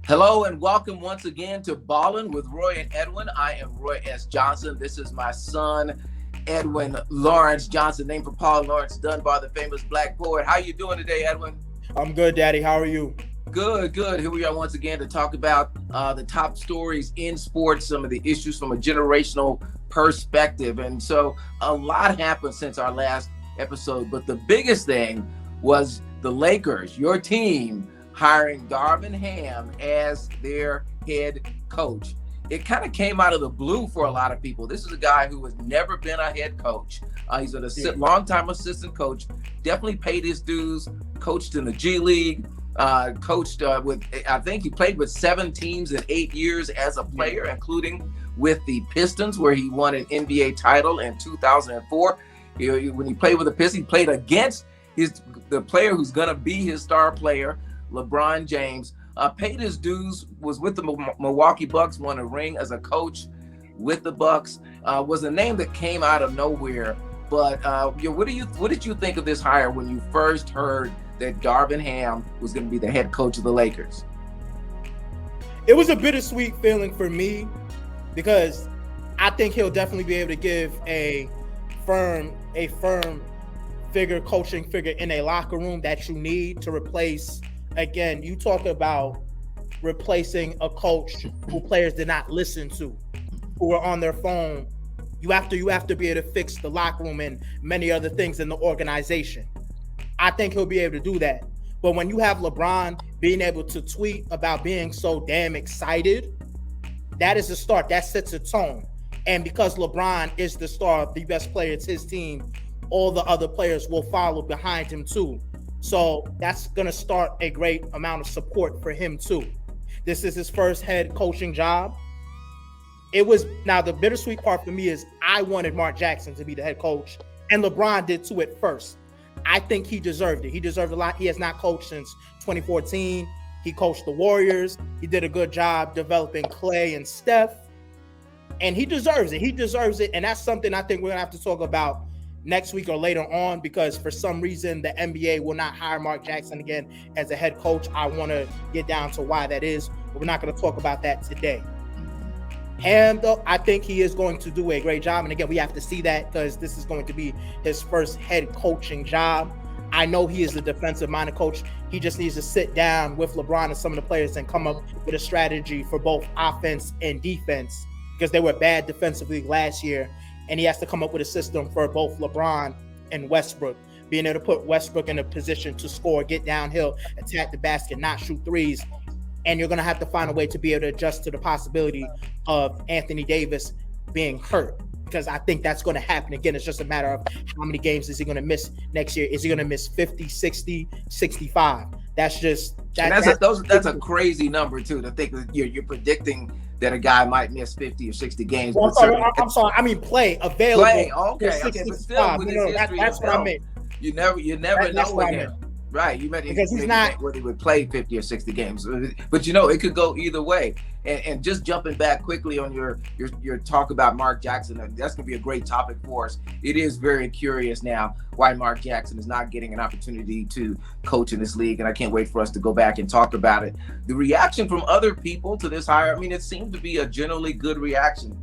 Hello and welcome once again to Ballin with Roy and Edwyn. I am Roy S. Johnson. This is my son, Edwyn Lawrence Johnson, named for Paul Laurence Dunbar, the famous black poet. How you doing today, Edwyn? I'm good, Daddy. How are you? Good, good. Here we are once again to talk about the top stories in sports, some of the issues from a generational perspective. And so a lot happened since our last episode, but the biggest thing was the Lakers, your team, hiring Darvin Ham as their head coach. It kind of came out of the blue for a lot of people. This is a guy who has never been a head coach. He's a longtime assistant coach, definitely paid his dues, coached in the G League, coached I think he played with 7 teams in 8 years as a player, including with the Pistons, where he won an NBA title in 2004. When he played with the Pistons, he played against the player who's going to be his star player, LeBron James. Paid his dues, was with the Milwaukee Bucks, won a ring as a coach with the Bucks. Was a name that came out of nowhere. But what did you think of this hire when you first heard that Darvin Ham was going to be the head coach of the Lakers? It was a bittersweet feeling for me because I think he'll definitely be able to give a firm coaching figure in a locker room that you need to replace. Again, you talk about replacing a coach who players did not listen to, who were on their phone. You have to be able to fix the locker room and many other things in the organization. I think he'll be able to do that. But when you have LeBron being able to tweet about being so damn excited, that is a start. That sets a tone. And because LeBron is the star, the best player, it's his team, all the other players will follow behind him too. So that's going to start a great amount of support for him too. This is his first head coaching job. Now the bittersweet part for me is I wanted Mark Jackson to be the head coach, and LeBron did too at first. I think he deserved it. He deserved a lot. He has not coached since 2014. He coached the Warriors. He did a good job developing Clay and Steph, and he deserves it. He deserves it, and that's something I think we're going to have to talk about next week or later on, because for some reason the NBA will not hire Mark Jackson again as a head coach. I want to get down to why that is, but we're not going to talk about that today. And though I think he is going to do a great job, and again, we have to see that because this is going to be his first head coaching job. I know he is a defensive-minded coach. He just needs to sit down with LeBron and some of the players and come up with a strategy for both offense and defense, because they were bad defensively last year. And he has to come up with a system for both LeBron and Westbrook, being able to put Westbrook in a position to score, get downhill, attack the basket, not shoot threes. And you're going to have to find a way to be able to adjust to the possibility of Anthony Davis being hurt, because I think that's going to happen. Again, it's just a matter of how many games is he going to miss next year. Is he going to miss 50, 60, 65? That's just that's a crazy number too, to think that you're predicting that a guy might miss 50 or 60 games. Well, I'm sorry. I mean, play available. Okay, but still, with his history, that's what I meant. You never know with him. Right, you meant because he's not whether he would play 50 or 60 games, but it could go either way. And just jumping back quickly on your talk about Mark Jackson, that's going to be a great topic for us. It is very curious now why Mark Jackson is not getting an opportunity to coach in this league, and I can't wait for us to go back and talk about it. The reaction from other people to this hire, I mean, it seems to be a generally good reaction.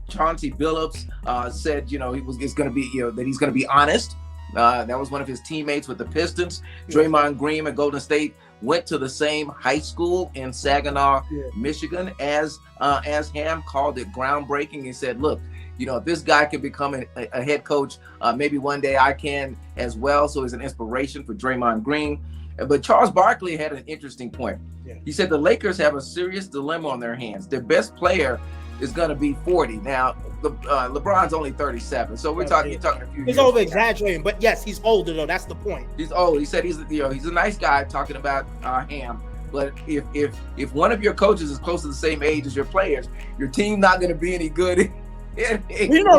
Chauncey Billups said, it's going to be, that he's going to be honest. That was one of his teammates with the Pistons. Draymond Green at Golden State went to the same high school in Saginaw, Michigan, as Ham, called it groundbreaking. He said, look, if this guy can become a head coach, maybe one day I can as well. So he's an inspiration for Draymond Green. But Charles Barkley had an interesting point. He said the Lakers have a serious dilemma on their hands. Their best player is going to be 40. Now, LeBron's only 37, so you're talking a few years. He's over exaggerating, but yes, he's older though. That's the point. He's old. He said he's a nice guy, talking about Ham. But if one of your coaches is close to the same age as your players, your team's not going to be any good.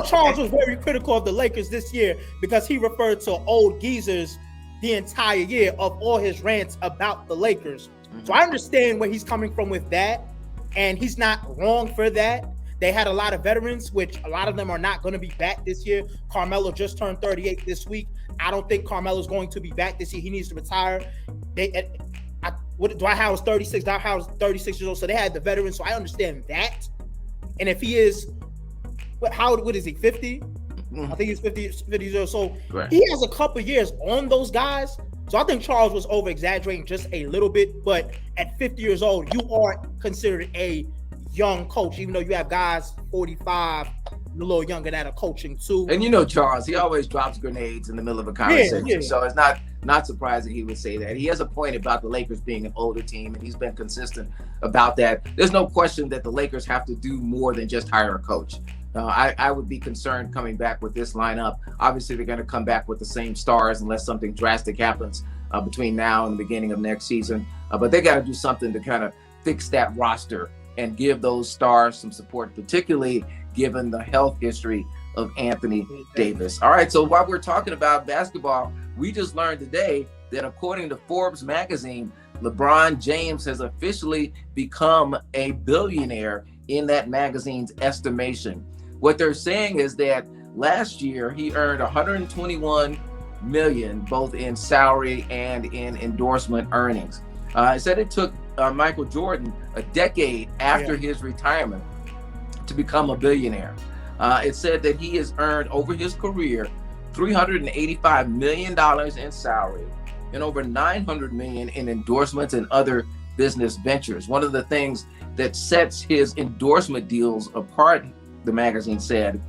Charles was very critical of the Lakers this year because he referred to old geezers the entire year of all his rants about the Lakers. Mm-hmm. So I understand where he's coming from with that, and he's not wrong for that. They had a lot of veterans, which a lot of them are not going to be back this year. Carmelo just turned 38 this week. I don't think Carmelo's going to be back this year. He needs to retire. Dwight Howard's 36. Dwight Howard's 36 years old. So they had the veterans. So I understand that. And if he is, what is he, 50? I think he's 50 years old. So Right. he has a couple years on those guys. So I think Charles was over exaggerating just a little bit. But at 50 years old, you are considered a young coach, even though you have guys 45, a little younger that are coaching too. And you know Charles, he always drops grenades in the middle of a conversation. Yeah. So it's not surprising he would say that. He has a point about the Lakers being an older team, and he's been consistent about that. There's no question that the Lakers have to do more than just hire a coach. I would be concerned coming back with this lineup. Obviously, they're going to come back with the same stars unless something drastic happens between now and the beginning of next season. But they got to do something to kind of fix that roster and give those stars some support, particularly given the health history of Anthony Davis. All right, so while we're talking about basketball, we just learned today that according to Forbes magazine, LeBron James has officially become a billionaire in that magazine's estimation. What they're saying is that last year he earned $121 million, both in salary and in endorsement earnings. It said it took Michael Jordan a decade after his retirement to become a billionaire. It said that he has earned over his career $385 million in salary and over $900 million in endorsements and other business ventures. One of the things that sets his endorsement deals apart, the magazine said,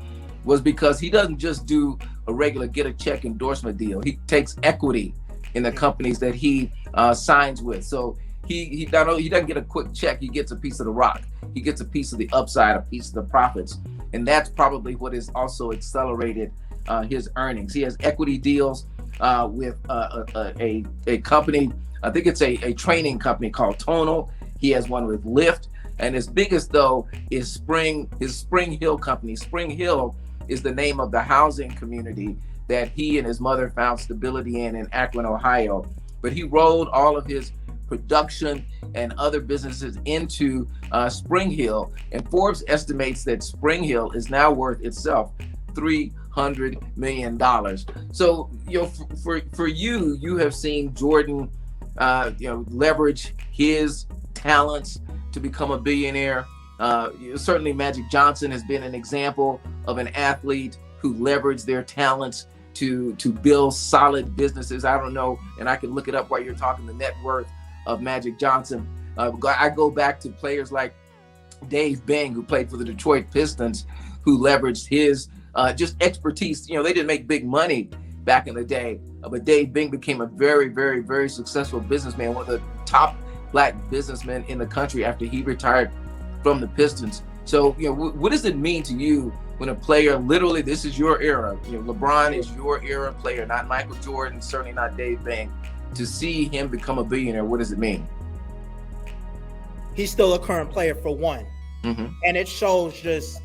was because he doesn't just do a regular get a check endorsement deal. He takes equity in the companies that he signs with. So he doesn't get a quick check. He gets a piece of the rock. He gets a piece of the upside, a piece of the profits. And that's probably what has also accelerated his earnings. He has equity deals with a company. I think it's a training company called Tonal. He has one with Lyft. And his biggest, though, is his Spring Hill company. Spring Hill is the name of the housing community that he and his mother found stability in Akron, Ohio. But he rolled all of his production and other businesses into Spring Hill. And Forbes estimates that Spring Hill is now worth itself $300 million. So, for you have seen Jordan, leverage his talents to become a billionaire. Certainly Magic Johnson has been an example of an athlete who leveraged their talents to build solid businesses. I don't know, and I can look it up while you're talking, the net worth of Magic Johnson. I go back to players like Dave Bing, who played for the Detroit Pistons, who leveraged his just expertise. They didn't make big money back in the day, but Dave Bing became a very, very, very successful businessman, one of the top Black businessmen in the country after he retired from the Pistons. So, what does it mean to you when a player, literally, this is your era, LeBron is your era player, not Michael Jordan, certainly not Dave Bing, to see him become a billionaire? What does it mean? He's still a current player, for one. Mm-hmm. And it shows just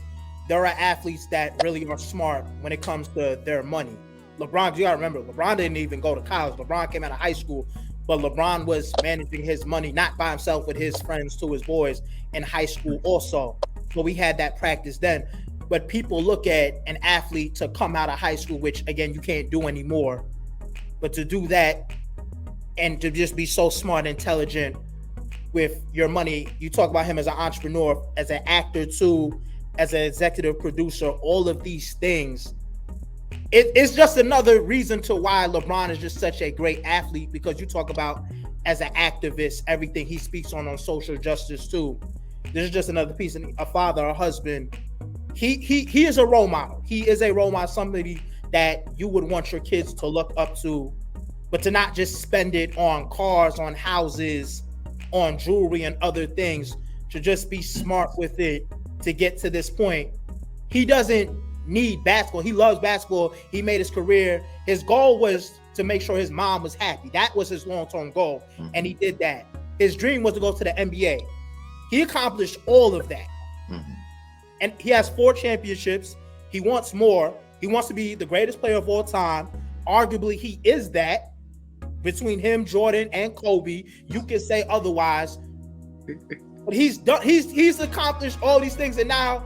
there are athletes that really are smart when it comes to their money. LeBron, you gotta remember, LeBron didn't even go to college. LeBron came out of high school, but LeBron was managing his money, not by himself, with his friends, to his boys in high school also. So we had that practice then. But people look at an athlete to come out of high school, which again, you can't do anymore, but to do that and to just be so smart, intelligent with your money. You talk about him as an entrepreneur, as an actor too, as an executive producer, all of these things. It's just another reason to why LeBron is just such a great athlete, because you talk about as an activist, everything he speaks on social justice too. This is just another piece. A father, a husband. He is a role model. He is a role model, somebody that you would want your kids to look up to, but to not just spend it on cars, on houses, on jewelry and other things, to just be smart with it to get to this point. He doesn't need basketball. He loves basketball. He made his career. His goal was to make sure his mom was happy. That was his long-term goal, and he did that. His dream was to go to the NBA. He accomplished all of that. Mm-hmm. And he has 4 championships. He wants more. He wants to be the greatest player of all time. Arguably, he is that. Between him, Jordan, and Kobe, you can say otherwise. But he's done. He's accomplished all these things, and now,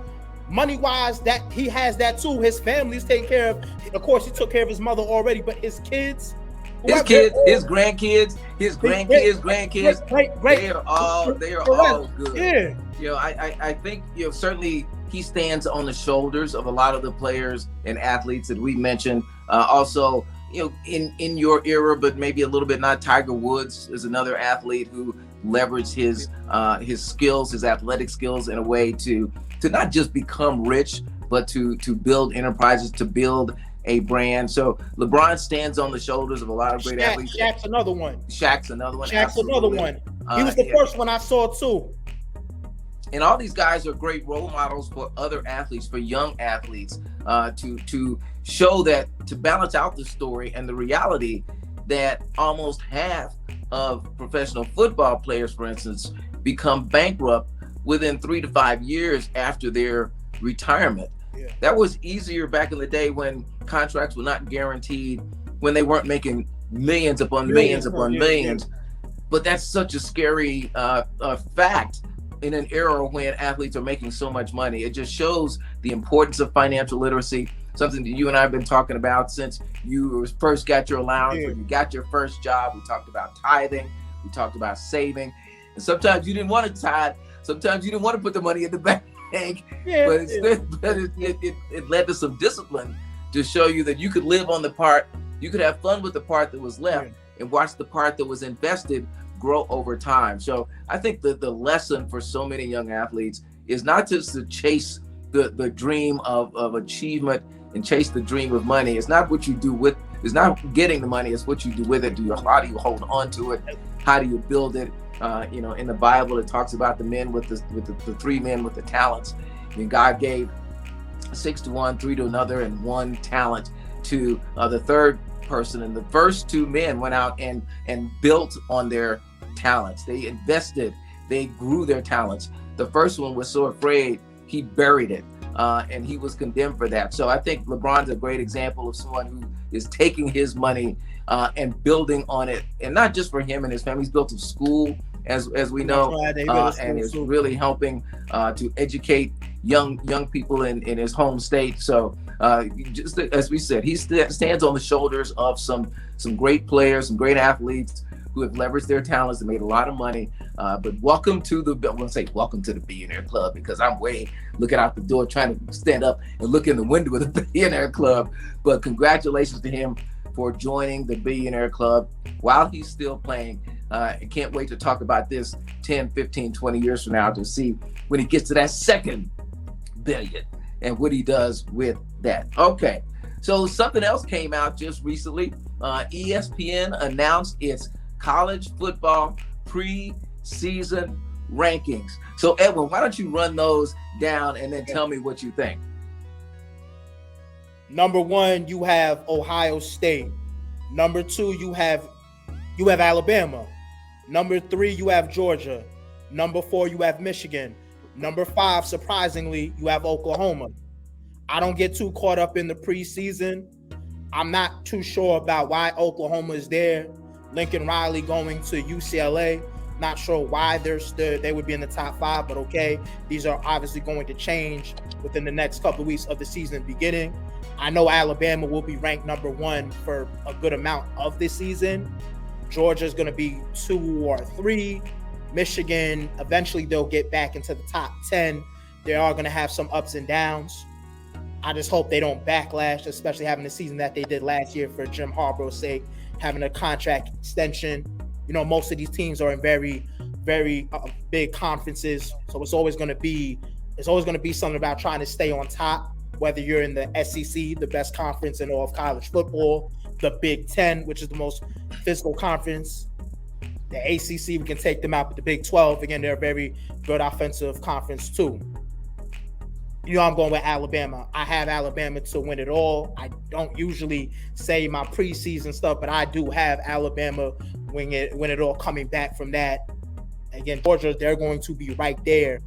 money-wise, that he has that too. His family's taken care of. Of course, he took care of his mother already, but his kids, His kids, his grandkids, grandkids, great. they are all good. Yeah. I think certainly he stands on the shoulders of a lot of the players and athletes that we mentioned. Also, in your era, but maybe a little bit not. Tiger Woods is another athlete who leveraged his skills, his athletic skills, in a way to not just become rich, but to build enterprises, to build a brand. So LeBron stands on the shoulders of a lot of great athletes. Shaq's another one. Absolutely. Another one. He was the first one I saw too. And all these guys are great role models for other athletes, for young athletes, to show that, to balance out the story and the reality that almost half of professional football players, for instance, become bankrupt within 3 to 5 years after their retirement. Yeah. That was easier back in the day when contracts were not guaranteed, when they weren't making millions upon millions upon millions. But that's such a scary fact in an era when athletes are making so much money. It just shows the importance of financial literacy, something that you and I have been talking about since you first got your allowance, when you got your first job. We talked about tithing, we talked about saving, and sometimes you didn't want to tithe, sometimes you didn't want to put the money in the bank. But it led to some discipline to show you that you could live on the part, you could have fun with the part that was left, and watch the part that was invested grow over time. So I think that the lesson for so many young athletes is not just to chase the dream of achievement and chase the dream of money. It's not what you do with, it's not getting the money, it's what you do with it. How do you hold on to it? How do you build it? In the Bible, it talks about the men with the 3 men with the talents. And God gave 6 to one, 3 to another, and 1 talent to the third person. And the first 2 men went out and built on their talents. They invested, they grew their talents. The first one was so afraid, he buried it, and he was condemned for that. So I think LeBron's a great example of someone who is taking his money and building on it, and not just for him and his family. He's built a school, as we know, and is really helping to educate young people in his home state. So just as we said, he stands on the shoulders of some great players, some great athletes who have leveraged their talents and made a lot of money. But welcome to the Billionaire Club, because I'm way looking out the door trying to stand up and look in the window of the Billionaire Club. But congratulations to him for joining the Billionaire Club while he's still playing. I can't wait to talk about this 10, 15, 20 years from now to see when he gets to that second billion and what he does with that. Okay, so something else came out just recently. ESPN announced its college football preseason rankings. So Edwin, why don't you run those down and then tell me what you think? Number 1, you have Ohio State. Number 2, you have Alabama. Number 3, you have Georgia. Number 4, you have Michigan. Number 5, surprisingly, you have Oklahoma. I don't get too caught up in the preseason. I'm not too sure about why Oklahoma is there. Lincoln Riley going to UCLA. Not sure why they would be in the top 5, but okay. These are obviously going to change within the next couple of weeks of the season beginning. I know Alabama will be ranked number 1 for a good amount of this season. Georgia is going to be 2 or 3. Michigan, eventually they'll get back into the top 10. They are going to have some ups and downs. I just hope they don't backlash, especially having the season that they did last year for Jim Harbaugh's sake, having a contract extension. Most of these teams are in very, very big conferences, so it's always going to be something about trying to stay on top. Whether you're in the SEC, the best conference in all of college football, the Big Ten, which is the most physical conference, the ACC, we can take them out, but the Big 12, again, they're a very good offensive conference too. I'm going with Alabama. I have Alabama to win it all. I don't usually say my preseason stuff, but I do have Alabama win it all, coming back from that. Again, Georgia, they're going to be right there.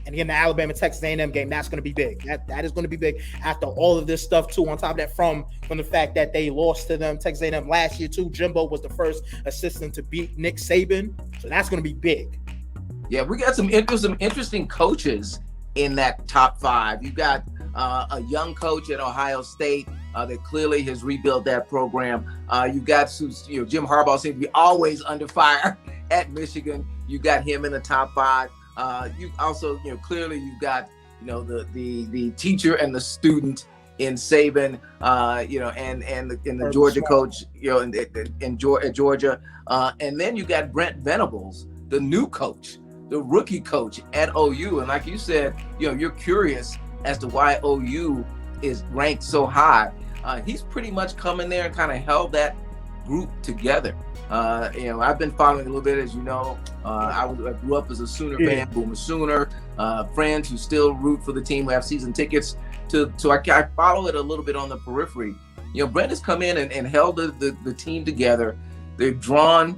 And again, the Alabama-Texas A&M game, that's going to be big. That is going to be big after all of this stuff, too. On top of that, from the fact that they lost to them, Texas A&M last year, too. Jimbo was the first assistant to beat Nick Saban. So that's going to be big. Yeah, we got some interesting coaches in that top 5. You got a young coach at Ohio State that clearly has rebuilt that program. You got Jim Harbaugh seems to be always under fire at Michigan. You got him in the top 5. You also, clearly you've got, the teacher and the student in Saban, and the Georgia coach, in Georgia. And then you got Brent Venables, the new coach, the rookie coach at OU. And like you said, you're curious as to why OU is ranked so high. He's pretty much come in there and kind of held that group together. I've been following a little bit, as you know. I grew up as a Sooner fan, Boomer Sooner. Friends who still root for the team, who have season tickets. So I follow it a little bit on the periphery. Brent has come in and held the team together. They've drawn,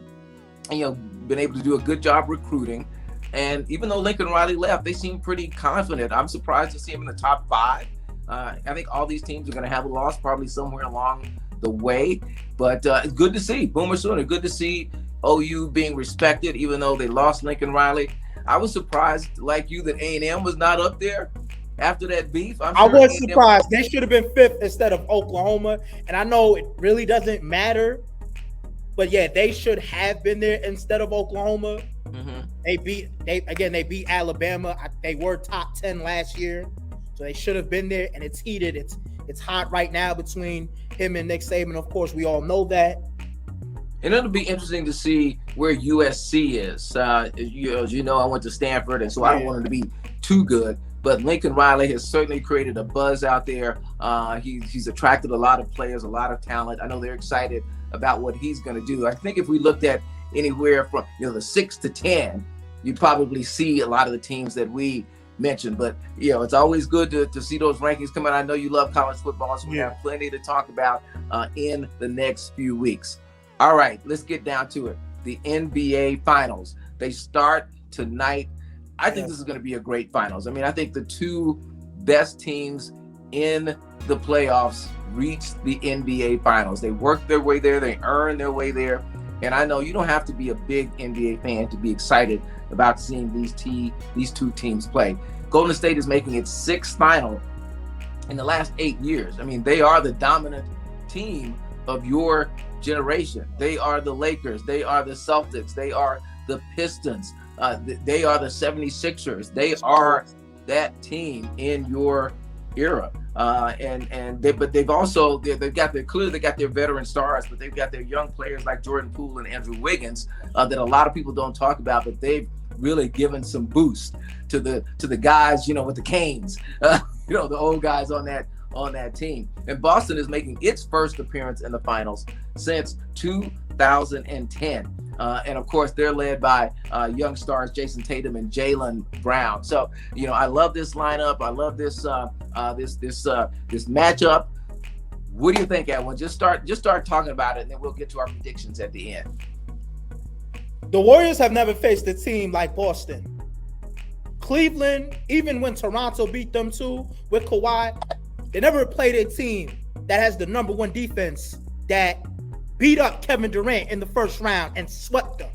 been able to do a good job recruiting. And even though Lincoln Riley left, they seem pretty confident. I'm surprised to see him in the top 5. I think all these teams are going to have a loss probably somewhere along the way. But it's good to see Boomer Sooner. Good to see OU being respected, even though they lost Lincoln Riley. I was surprised, like you, that A&M was not up there after that beef. I was surprised. They should have been 5th instead of Oklahoma. And I know it really doesn't matter, but yeah, they should have been there instead of Oklahoma. Mm-hmm. They beat Alabama. They were top 10 last year, so they should have been there. And it's heated. It's hot right now between him and Nick Saban. Of course, we all know that. And it'll be interesting to see where USC is. As you know, I went to Stanford, and so I don't want it to be too good. But Lincoln Riley has certainly created a buzz out there. He's attracted a lot of players, a lot of talent. I know they're excited about what he's going to do. I think if we looked at anywhere from the 6 to 10, you'd probably see a lot of the teams that we mentioned. But it's always good to see those rankings come out. I know you love college football, so we have plenty to talk about in the next few weeks. All right, let's get down to it. The NBA Finals. They start tonight. I think this is going to be a great finals. I mean, I think the 2 best teams in the playoffs reached the NBA Finals. They worked their way there. They earned their way there. And I know you don't have to be a big NBA fan to be excited about seeing these 2 teams play. Golden State is making its 6th final in the last 8 years. I mean, they are the dominant team of your generation. They are the Lakers. They are the Celtics. They are the Pistons. They are the 76ers. They are that team in your era. But they've got their veteran stars, but they've got their young players like Jordan Poole and Andrew Wiggins that a lot of people don't talk about, but they've really given some boost to the guys, with the Canes, the old guys on that team. And Boston is making its first appearance in the finals since 2010. And of course, they're led by young stars Jason Tatum and Jaylen Brown. So, I love this lineup. I love this matchup. What do you think, Edwin? Just start talking about it, and then we'll get to our predictions at the end. The Warriors have never faced a team like Boston. Cleveland, even when Toronto beat them too with Kawhi, they never played a team that has the number 1 defense that beat up Kevin Durant in the first round and swept them.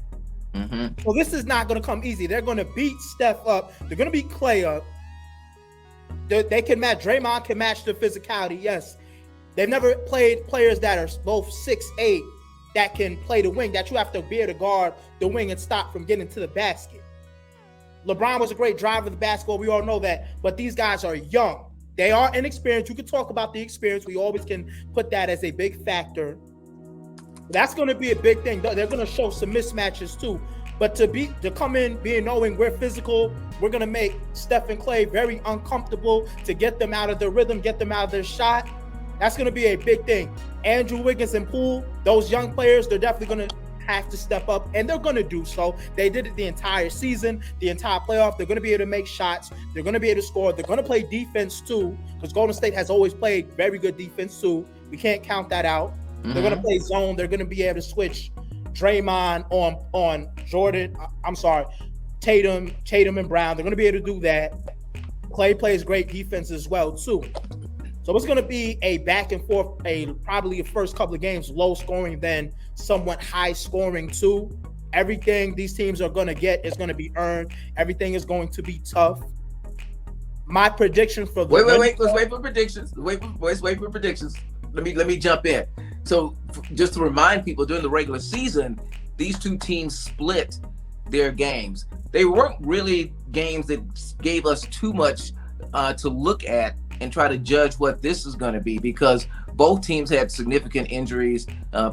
Mm-hmm. So this is not going to come easy. They're going to beat Steph up. They're going to beat Clay up. They can match. Draymond can match the physicality, yes. They've never played players that are both 6'8", that can play the wing, that you have to be able to guard the wing and stop from getting to the basket. LeBron was a great driver of the basketball. We all know that. But these guys are young. They are inexperienced. You can talk about the experience. We always can put that as a big factor. That's going to be a big thing. They're going to show some mismatches too. But to come in knowing we're physical, we're going to make Steph and Clay very uncomfortable, to get them out of their rhythm, get them out of their shot. That's going to be a big thing. Andrew Wiggins and Poole, those young players, they're definitely going to have to step up, and they're going to do so. They did it the entire season, the entire playoff. They're going to be able to make shots. They're going to be able to score. They're going to play defense too, because Golden State has always played very good defense too. We can't count that out. Mm-hmm. They're going to play zone. They're going to be able to switch Draymond on Tatum and Brown. They're going to be able to do that. Clay plays great defense as well too. So it's going to be a back and forth, probably the first couple of games low scoring, then somewhat high scoring too. Everything these teams are going to get is going to be earned. Everything is going to be tough. My prediction for the wait. Let's wait for predictions. Let's wait for predictions. let me jump in. So just to remind people, during the regular season, these two teams split their games. They weren't really games that gave us too much to look at and try to judge what this is going to be, because both teams had significant injuries.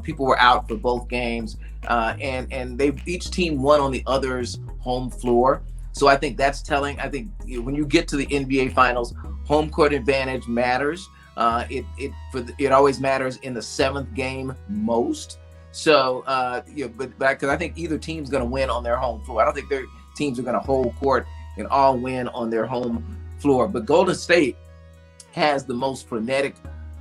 People were out for both games, and each team won on the other's home floor. So I think that's telling. I think when you get to the NBA Finals, home court advantage matters. It always matters in the seventh game most. So but because I think either team's going to win on their home floor. I don't think their teams are going to hold court and all win on their home floor. But Golden State has the most frenetic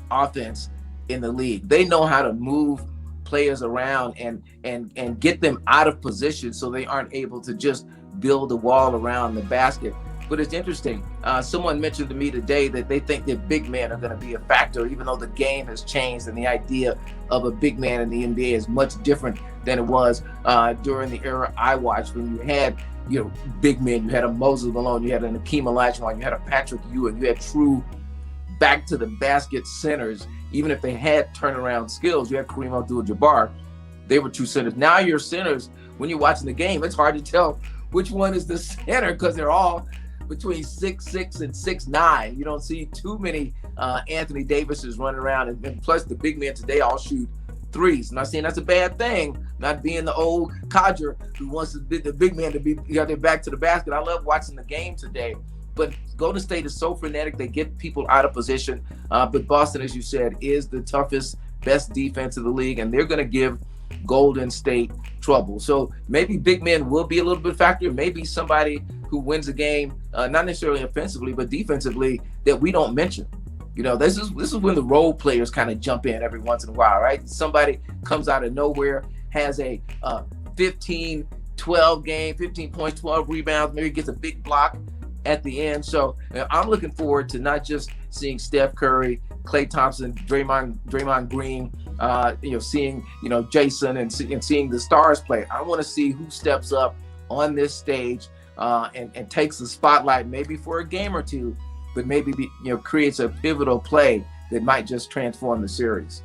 offense in the league. They know how to move players around and get them out of position so they aren't able to just build a wall around the basket. But it's interesting. Someone mentioned to me today that they think that big men are going to be a factor, even though the game has changed and the idea of a big man in the NBA is much different than it was during the era I watched, when you had big men. You had a Moses Malone, you had an Akeem Olajuwon, you had a Patrick Ewing, you had true back to the basket centers. Even if they had turnaround skills, you had Kareem Abdul-Jabbar. They were true centers. Now your centers, when you're watching the game, it's hard to tell which one is the center because they're all between 6'6" and 6'9". You don't see too many Anthony Davises running around, and plus the big men today all shoot threes. I'm not saying that's a bad thing, not being the old codger who wants the big man to be their back to the basket. I love watching the game today. But Golden State is so frenetic, they get people out of position. But Boston, as you said, is the toughest, best defense of the league, and they're going to give Golden State trouble. So maybe big men will be a little bit factor. Maybe somebody who wins a game, not necessarily offensively, but defensively, that we don't mention. This is when the role players kind of jump in every once in a while, right? Somebody comes out of nowhere, has a 15-12 game, 15 points, 12 rebounds, maybe gets a big block at the end. So I'm looking forward to not just seeing Steph Curry, Klay Thompson, Draymond Green, seeing Jason and seeing the stars play. I want to see who steps up on this stage and takes the spotlight, maybe for a game or two, but maybe creates a pivotal play that might just transform the series.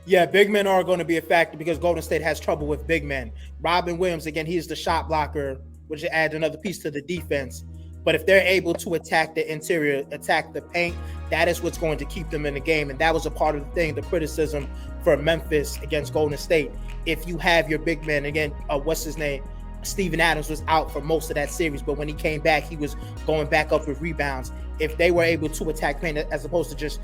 Yeah, big men are going to be a factor because Golden State has trouble with big men. Robin Williams, again, he's the shot blocker, which adds another piece to the defense. But if they're able to attack the interior, attack the paint, that is what's going to keep them in the game. And that was a part of the thing, the criticism for Memphis against Golden State. If you have your big man, again, what's his name? Steven Adams was out for most of that series, but when he came back, he was going back up with rebounds. If they were able to attack paint as opposed to just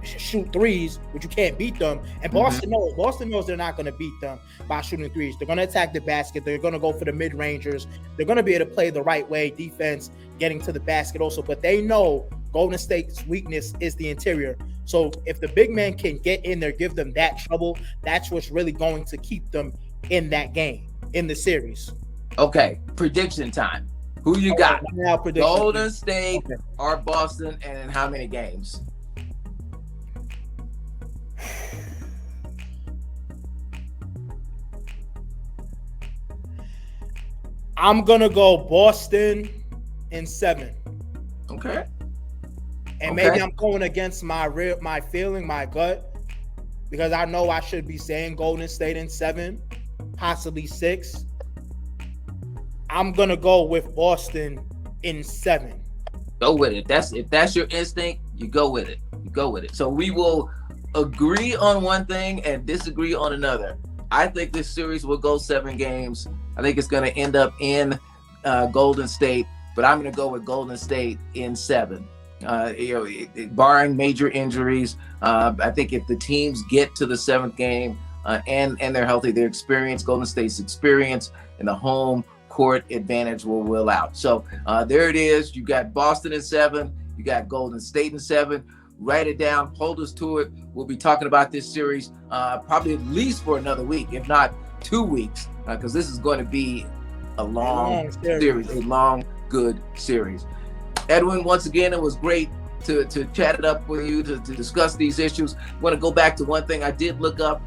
shoot threes, which you can't beat them, and Boston knows they're not going to beat them by shooting threes. They're going to attack the basket. They're going to go for the mid-rangers. They're going to be able to play the right way, defense, getting to the basket also. But they know Golden State's weakness is the interior. So if the big man can get in there, give them that trouble, that's what's really going to keep them in that game, in the series. Okay, prediction time. Who you got? Now Golden State or Boston, and in how many games? I'm going to go Boston in 7. Okay. And maybe I'm going against my feeling, my gut, because I know I should be saying Golden State in 7, possibly 6. I'm going to go with Boston in 7. Go with it. If that's your instinct, you go with it. You go with it. So we will agree on one thing and disagree on another. I think this series will go 7 games. I think it's going to end up in Golden State, but I'm going to go with Golden State in 7. Barring major injuries, I think if the teams get to the 7th game and they're healthy, their experience, Golden State's experience in the home court advantage will will out. So there it is. You got Boston in 7. You got Golden State in 7. Write it down. Hold us to it. We'll be talking about this series probably at least for another week, if not 2 weeks, because this is going to be a long series, a long, good series. Edwyn, once again, it was great to chat it up with you, to discuss these issues. I want to go back to one thing. I did look up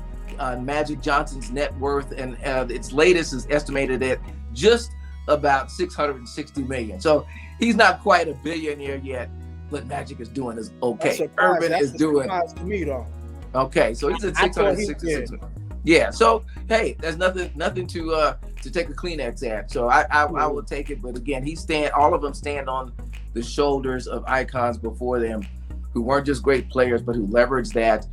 Magic Johnson's net worth, and its latest is estimated at just about $660 million. So he's not quite a billionaire yet. what Magic is doing is That's okay. surprise. Urban That's is a doing surprise to me, though. okay. So he's at I thought he 666. did. Yeah. So hey, there's nothing to take a Kleenex at. So I will take it. But again, all of them stand on the shoulders of icons before them, who weren't just great players, but who leveraged that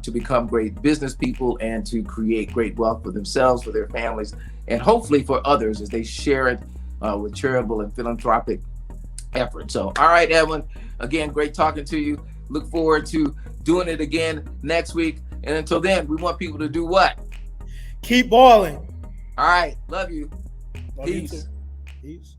to become great business people and to create great wealth for themselves, for their families, and hopefully for others as they share it with charitable and philanthropic effort. So, all right, Edwyn, again, great talking to you. Look forward to doing it again next week. And until then, we want people to do what? Keep balling. All right. Love you. Love you Peace. too. Peace.